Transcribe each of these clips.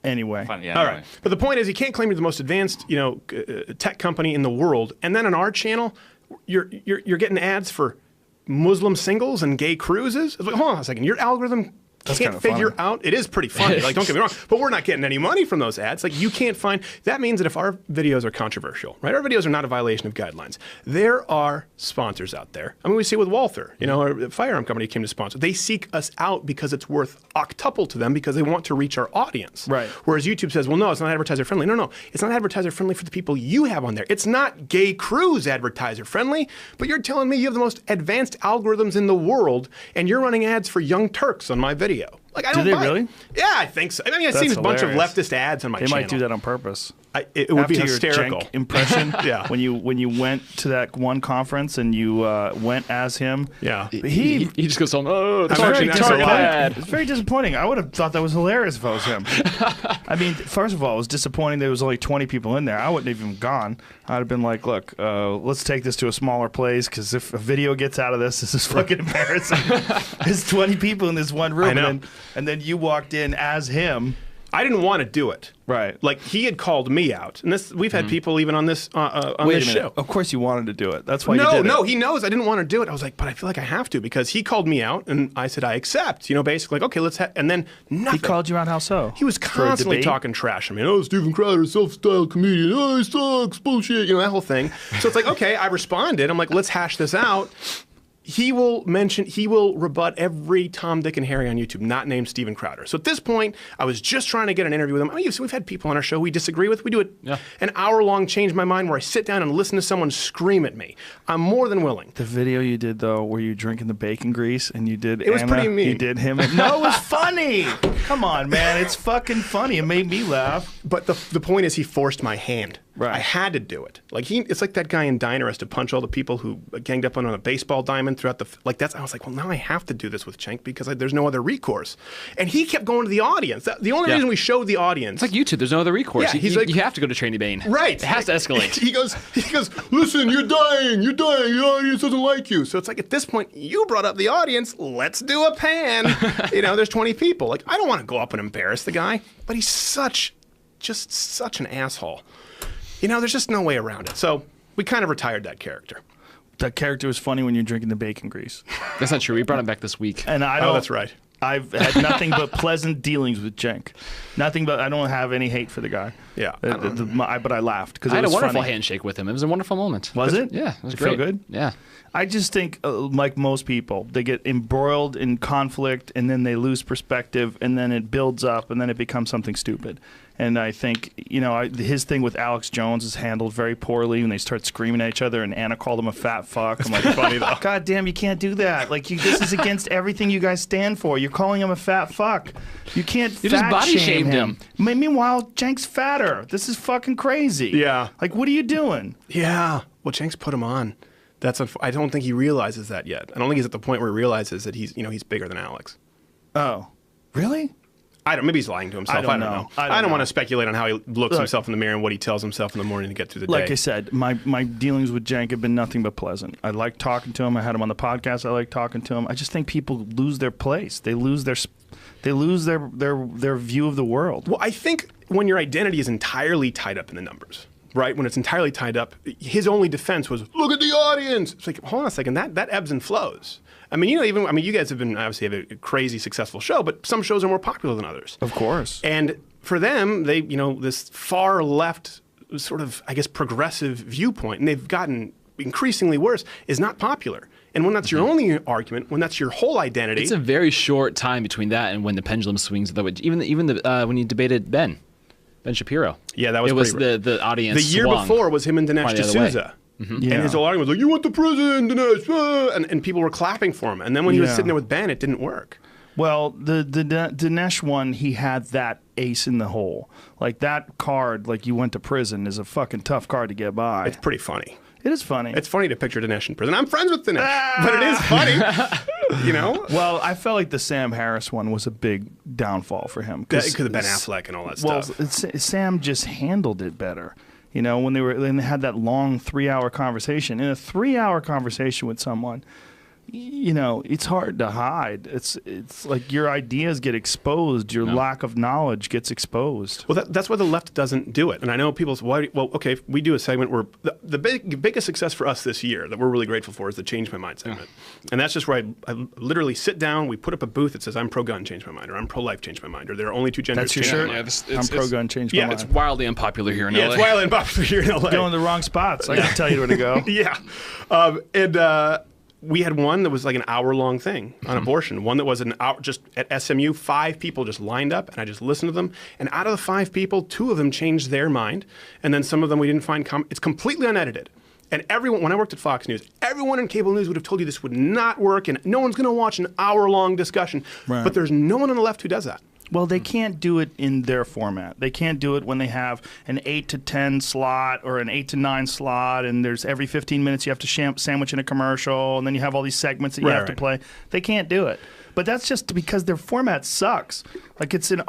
Anyway. Yeah, All right. But the point is, you can't claim you're the most advanced, tech company in the world, and then on our channel, you're getting ads for Muslim singles and gay cruises. It's like, hold on a second, your algorithm can't figure out. It is pretty funny. Like, don't get me wrong, but we're not getting any money from those ads. Like, you can't find. That means that if our videos are controversial, right? Our videos are not a violation of guidelines. There are sponsors out there. I mean, we see it with Walther, our firearm company came to sponsor. They seek us out because it's worth octuple to them because they want to reach our audience. Right. Whereas YouTube says, well, no, it's not advertiser friendly. No, it's not advertiser friendly for the people you have on there. It's not gay cruise advertiser friendly, but you're telling me you have the most advanced algorithms in the world and you're running ads for Young Turks on my video. Like, I don't Do they buy it. really? Yeah, I think so. I mean, I've That's seen a bunch of hilarious. leftist ads on my channel. They might do that on purpose. It would be After hysterical. Your Cenk impression, Yeah. When you went to that one conference and you went as him, Yeah. He just goes on, oh, I'm actually it's not so gonna lie. bad. It's very disappointing. I would have thought that was hilarious if I was him. I mean, first of all, it was disappointing there was only 20 people in there. I wouldn't have even gone. I'd have been like, look, let's take this to a smaller place because if a video gets out of this is fucking embarrassing. There's 20 people in this one room. I know. And then you walked in as him. I didn't want to do it. Right. Like, he had called me out. And we've had people even on this Wait a this minute. show. Of course you wanted to do it. That's why you did it. No, he knows I didn't want to do it. I was like, but I feel like I have to because he called me out and I said, I accept. Basically, like, okay, let's and then nothing. He called you out how so? He was For a constantly debate? talking trash. I mean, oh, Steven Crowder, self-styled comedian. Oh, he sucks, bullshit, that whole thing. So it's like, okay, I responded. I'm like, let's hash this out. He will rebut every Tom, Dick, and Harry on YouTube, not named Steven Crowder. So at this point, I was just trying to get an interview with him. I mean, so we've had people on our show we disagree with. We do an hour-long Change My Mind where I sit down and listen to someone scream at me. I'm more than willing. The video you did, though, where you drinking the bacon grease and you did It was Anna, pretty mean. You did him. No, it was funny. Come on, man. It's fucking funny. It made me laugh. But the point is he forced my hand. Right. I had to do it. Like it's like that guy in Diner has to punch all the people who ganged up on a baseball diamond throughout the I was like, well, now I have to do this with Cenk because there's no other recourse. And he kept going to the audience. The only reason we showed the audience. It's like YouTube. There's no other recourse. Yeah, he's like, you have to go to Trainee Bane. Right. It has to escalate. He goes, listen, you're dying. The audience doesn't like you. So it's like, at this point, you brought up the audience. Let's do a pan. There's 20 people. Like, I don't want to go up and embarrass the guy, but he's just such an asshole. There's just no way around it. So we kind of retired that character. That character was funny when you're drinking the bacon grease. That's not true. We brought him back this week. And I don't. Oh, that's right. I've had nothing but pleasant dealings with Cenk. Nothing but I don't have any hate for the guy. Yeah. But I laughed because I it had a was wonderful funny. handshake with him. It was a wonderful moment. Was it? Yeah, it was It great. felt good? Yeah. I just think, like most people, they get embroiled in conflict and then they lose perspective and then it builds up and then it becomes something stupid. And I think, his thing with Alex Jones is handled very poorly when they start screaming at each other and Anna called him a fat fuck. I'm like, funny though. God damn, you can't do that. Like, this is against everything you guys stand for. You're calling him a fat fuck. You can't You just fat body shame shamed him. Meanwhile, Cenk's fatter. This is fucking crazy. Yeah. Like, what are you doing? Yeah. Well, Cenk's put him on. I don't think he realizes that yet. I don't think he's at the point where he realizes that he's bigger than Alex. Oh, really? Maybe he's lying to himself. I don't know. I don't want to speculate on how he looks himself in the mirror and what he tells himself in the morning to get through the day. Like I said, my dealings with Cenk have been nothing but pleasant. I like talking to him. I had him on the podcast. I like talking to him. I just think people lose their place. They lose their view of the world. Well, I think when your identity is entirely tied up in the numbers, right? When it's entirely tied up, his only defense was, look at the audience. It's like, hold on a second, that ebbs and flows. I mean, you guys have been obviously have a crazy successful show, but some shows are more popular than others. Of course. And for them, they, this far left sort of, I guess, progressive viewpoint, and they've gotten increasingly worse, is not popular. And when that's your only argument, when that's your whole identity, It's a very short time between that and when the pendulum swings the way. Even when you debated Ben Shapiro. Yeah, that was it was pretty the audience. the year swung. before was him and Dinesh Probably the other way. D'Souza. Yeah. And his whole argument was like, you went to prison, Dinesh. And people were clapping for him. And then when he was sitting there with Ben, it didn't work. Well, the Dinesh one, he had that ace in the hole. Like, that card, like you went to prison, is a fucking tough card to get by. It's pretty funny. It is funny. It's funny to picture Dinesh in prison. I'm friends with Dinesh, but it is funny. Well, I felt like the Sam Harris one was a big downfall for him. Because of Ben Affleck and all that stuff. Well, Sam just handled it better. When they had that long 3-hour conversation. In a 3-hour conversation with someone, it's hard to hide. It's like your ideas get exposed, your lack of knowledge gets exposed. Well, that's why the left doesn't do it. And I know people's well, okay, we do a segment where the biggest success for us this year that we're really grateful for is the Change My Mind segment. And that's just where I literally sit down, we put up a booth that says I'm pro-gun, change my mind, or I'm pro-life, change my mind, or there are only two genders. That's your shirt? Yeah, I'm pro-gun, change my mind. It's wildly unpopular here in LA. Yeah, it's wildly unpopular here in LA. Going to the wrong spots. I can tell you where to go. Yeah. We had one that was like an hour-long thing on abortion. One that was an hour, just at SMU, 5 people just lined up, and I just listened to them. And out of the 5 people, 2 of them changed their mind, and then some of them we didn't find. It's completely unedited. And everyone, when I worked at Fox News, everyone in cable news would have told you this would not work, and no one's going to watch an hour-long discussion. Right. But there's no one on the left who does that. Well, they can't do it in their format. They can't do it when they have an 8 to 10 slot or an 8 to 9 slot, and there's every 15 minutes you have to sandwich in a commercial, and then you have all these segments that you have to play. They can't do it. But that's just because their format sucks. Like it's an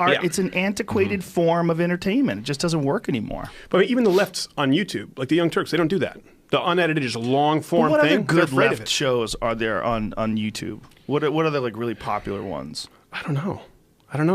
antiquated form of entertainment. It just doesn't work anymore. But even the lefts on YouTube, like the Young Turks, they don't do that. The unedited, just long form What thing. other good left shows are there on YouTube? What are the like really popular ones? I don't know.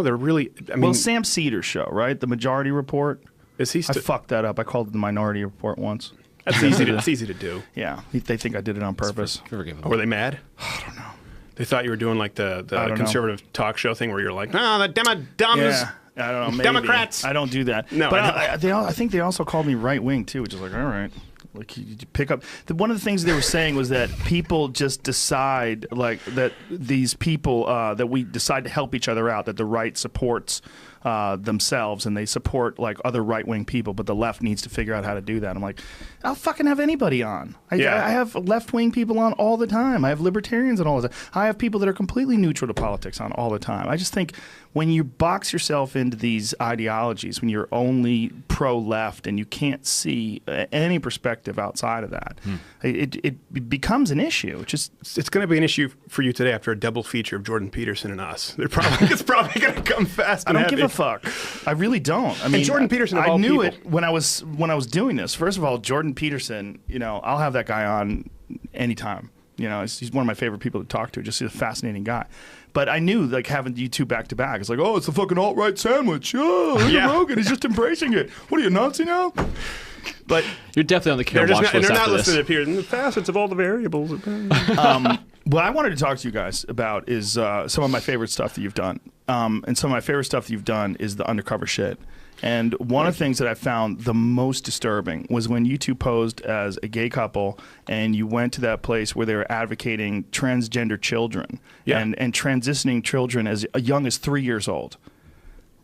They're really. I mean, Well, Sam Cedar's show, right? The Majority Report. Is he? I fucked that up. I called it the Minority Report once. That's easy. It's easy to do. Yeah, they think I did it on purpose. Forgivable. Were they mad? I don't know. They thought you were doing like the don't conservative talk show thing where you're like, no, the Dems. Yeah, I don't know. Maybe. Democrats. I don't do that. No, but I I think they also called me right wing too, which is like, all right. Like you pick up. One of the things they were saying was that people just decide, like that these people that we decide to help each other out. That the right supports themselves and they support like other right wing people, but the left needs to figure out how to do that. I'm like, I'll fucking have anybody on. I have left wing people on all the time. I have libertarians on all the time. I have people that are completely neutral to politics on all the time. I just think when you box yourself into these ideologies, when you're only pro-left and you can't see any perspective outside of that, it becomes an issue. It's going to be an issue for you today after a double feature of Jordan Peterson and us. It's probably going to come fast. I don't give a fuck. I really don't. I mean, and Jordan Peterson, of all I knew people. it when I was doing this. First of all, Jordan Peterson, I'll have that guy on anytime. He's one of my favorite people to talk to. Just a fascinating guy. But I knew, like, having you two back to back, it's like, oh, it's the fucking alt-right sandwich. Oh, look at Rogan. He's just embracing it. What are you, Nazi now? But you're definitely on the care watch list and they're after not this. listening to Peterson. The facets of all the variables. What I wanted to talk to you guys about is some of my favorite stuff that you've done. And some of my favorite stuff that you've done is the undercover shit. And one of the things that I found the most disturbing was when you two posed as a gay couple and you went to that place where they were advocating transgender children and transitioning children as young as 3 years old.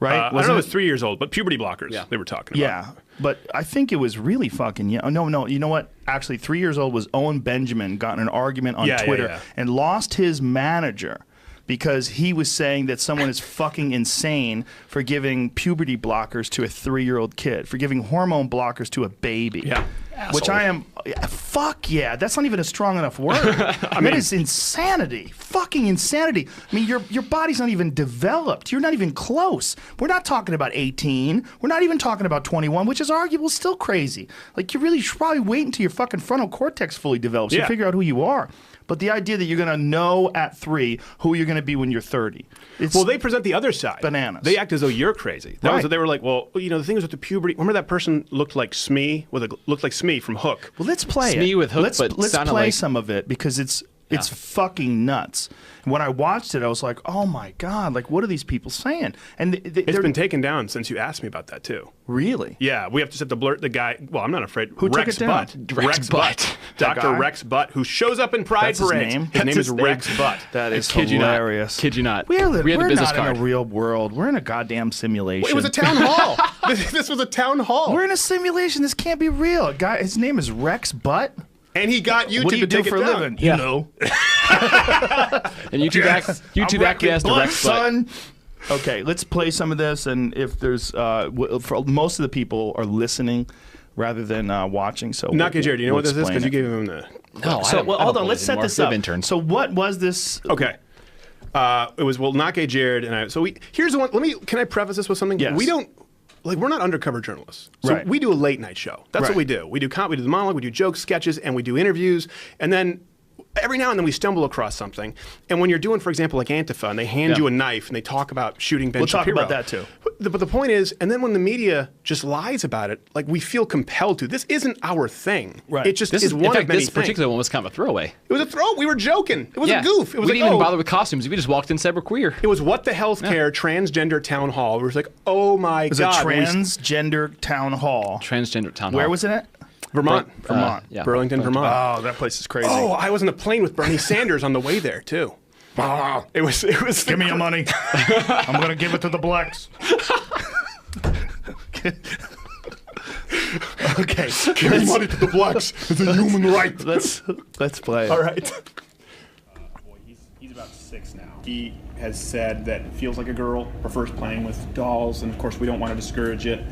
Right? I don't know if it was 3 years old, but puberty blockers they were talking about. Yeah, but I think it was really fucking young. No, you know what? Actually, 3 years old was Owen Benjamin got in an argument on Twitter and lost his manager because he was saying that someone is fucking insane for giving puberty blockers to a 3-year-old kid, for giving hormone blockers to a baby. Yeah. Which I am, fuck yeah, that's not even a strong enough word. That is insanity, fucking insanity. I mean, your body's not even developed. You're not even close. We're not talking about 18. We're not even talking about 21, which is arguable, still crazy. Like, you really should probably wait until your fucking frontal cortex fully develops to figure out who you are. But the idea that you're going to know at 3 who you're going to be when you're 30. Well, they present the other side. Bananas. They act as though you're crazy. That was what they were like, well, the thing is with the puberty. Remember that person looked like Smee from Hook. Well, let's play Smee it. with Hook, let's but play like some of it because it's fucking nuts. And when I watched it, I was like, oh my God, like what are these people saying? And it's been taken down since you asked me about that too. Really? Yeah, we have to blurt the guy. Well, I'm not afraid. Who Rex took it down? Butt. Rex Butt. Dr. Rex Butt, who shows up in Pride That's his parades. name? His name is Rex Butt. That is Kid hilarious. Kid you not. We're we had the business not card. in a real world. We're in a goddamn simulation. It was a town hall. This was a town hall. We're in a simulation. This can't be real. A guy, his name is Rex Butt. And he got YouTube What do you to do take for it a down. living? You know. And YouTube acquiesced to Rex Butt. son. Okay, let's play some of this, and if there's, for most of the people are listening rather than watching. So Not gay Jared, do you know what this is? explain Because you it. gave him the. No, So hold on, let's set this up. Intern. So what was this? Okay. It was Not Gay Jared and I. So here's the one. Can I preface this with something? Yes. We don't. We're not undercover journalists. So Right. we do a late night show. That's Right. what we do. We do the monologue, we do jokes, sketches, and we do interviews. And then every now and then we stumble across something, and when you're doing, for example, like Antifa, and they hand you a knife and they talk about shooting Ben Shapiro. We'll talk about that too. But the point is, and then when the media just lies about it, like we feel compelled to. This isn't our thing. Right. It just is one in fact, of many this things. particular one was kind of a throwaway. It was a throw. We were joking. It was a goof. It was we like, didn't even bother with costumes. We just walked in and said we're queer. It was what the healthcare transgender town hall. It was like, oh my It was God. a transgender town hall. Transgender town hall. Where was it at? Vermont. Vermont. Yeah. Burlington, Vermont. Oh, that place is crazy. Oh, I was on a plane with Bernie Sanders on the way there too. It was. Give me your money. I'm gonna give it to the blacks. Okay. Give me money to the blacks. It's a human right. Let's play it. All right. Boy, he's about 6 now. He has said that it feels like a girl, prefers playing with dolls, and of course we don't want to discourage it.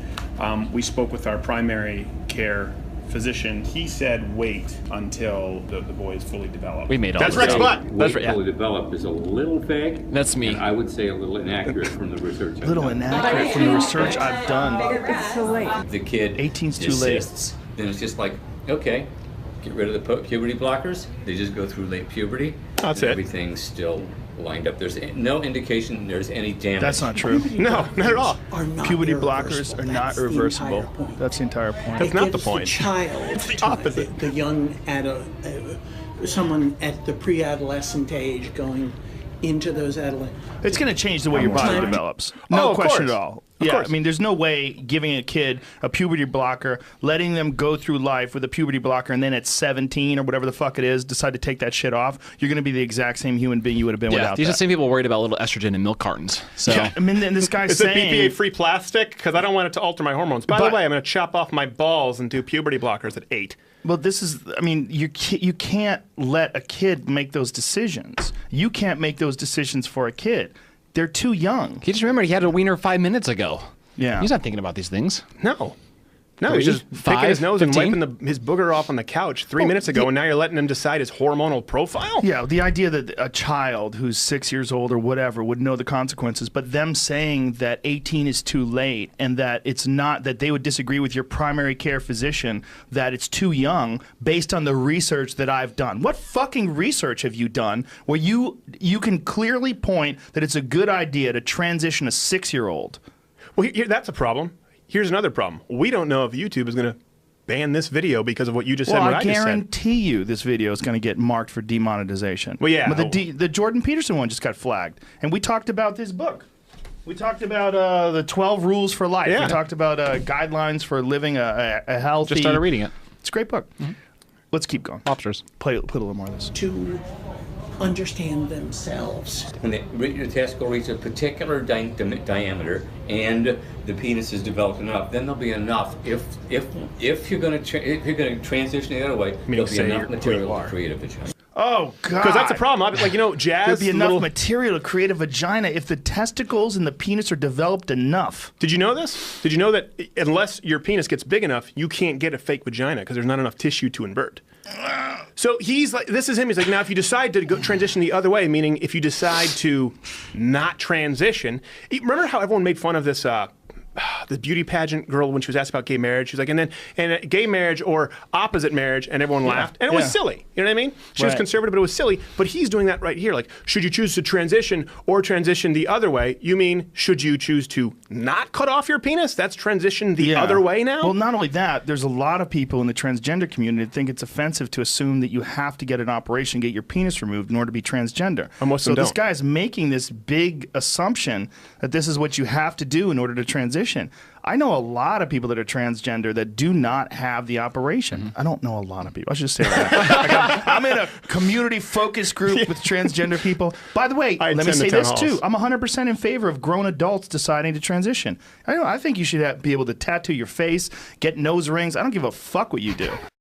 We spoke with our primary care physician. He said wait until the boy is fully developed. We made all That's this Rex up. Butt. That's Wait right. fully developed is a little vague. That's me. And I would say a little inaccurate from the research. A little inaccurate from the research I've done. It's so late. The kid 18's too late. desists, then it's just like, okay, get rid of the puberty blockers. They just go through late puberty. That's and it. Everything's still lined up. There's no indication there's any damage. That's not true. No, not at all. Puberty blockers are not reversible. That's the entire point. That's not the point. The child, It's the opposite. the young someone at the pre-adolescent age going into those adolescent. It's going to change the way your body Time. develops. Oh, No of question course. at all. Of Yeah, course. I mean, there's no way giving a kid a puberty blocker, letting them go through life with a puberty blocker, and then at 17 or whatever the fuck it is, decide to take that shit off. You're going to be the exact same human being you would have been Yeah, without these are that. the same people worried about little estrogen in milk cartons. So Yeah, I mean, and this guy's Is it saying... BPA-free plastic? Because I don't want it to alter my hormones. By the But- way, I'm going to chop off my balls and do puberty blockers at 8. Well, this is, I mean, you can't let a kid make those decisions. You can't make those decisions for a kid. They're too young. he just remembered he had a wiener 5 minutes ago. Yeah. He's not thinking about these things. No. No, 3, he's just picking 5, his nose 15? and wiping his booger off on the couch 3 minutes ago, and now you're letting him decide his hormonal profile? Yeah, the idea that a child who's 6 years old or whatever would know the consequences, but them saying that 18 is too late and that it's not, that they would disagree with your primary care physician, that it's too young based on the research that I've done. What fucking research have you done where you can clearly point that it's a good idea to transition a 6-year-old? Well, that's a problem. Here's another problem. We don't know if YouTube is going to ban this video because of what you just said Well, and what I I just said. guarantee you this video is going to get marked for demonetization. Well, yeah. But the Jordan Peterson one just got flagged. And we talked about this book. We talked about the 12 rules for life. Yeah. We talked about guidelines for living a healthy... Just started reading it. It's a great book. Let's keep going. Lobsters. Put a little more of this. To understand themselves. When your testicle reaches a particular diameter and the penis is developed enough, then there'll be enough. If you're going to transition the other way, Meaning there'll be say enough you're material where you to are. create a vagina. Oh, God. Because that's a problem. Like, jazz... There'd be enough little- material to create a vagina if the testicles and the penis are developed enough. Did you know this? Did you know that unless your penis gets big enough, you can't get a fake vagina because there's not enough tissue to invert? So he's like, this is him. He's like, now if you decide to go transition the other way, meaning if you decide to not transition, remember how everyone made fun of this the beauty pageant girl when she was asked about gay marriage? She was like, and gay marriage or opposite marriage, and everyone laughed, and it was silly. You know what I mean? She was Right. conservative, but it was silly. But he's doing that right here. Like, should you choose to transition or transition the other way? You mean, should you choose to not cut off your penis? That's transition the other way now? Well, not only that, there's a lot of people in the transgender community that think it's offensive to assume that you have to get an operation, get your penis removed in order to be transgender. And most of so them this don't. guy's making this big assumption that this is what you have to do in order to transition. I know a lot of people that are transgender that do not have the operation. I don't know a lot of people. I should just say that. I'm in a community focus group with transgender people. By the way, I let me attend the say town this halls. too. I'm 100% in favor of grown adults deciding to transition. I think you should be able to tattoo your face, get nose rings. I don't give a fuck what you do.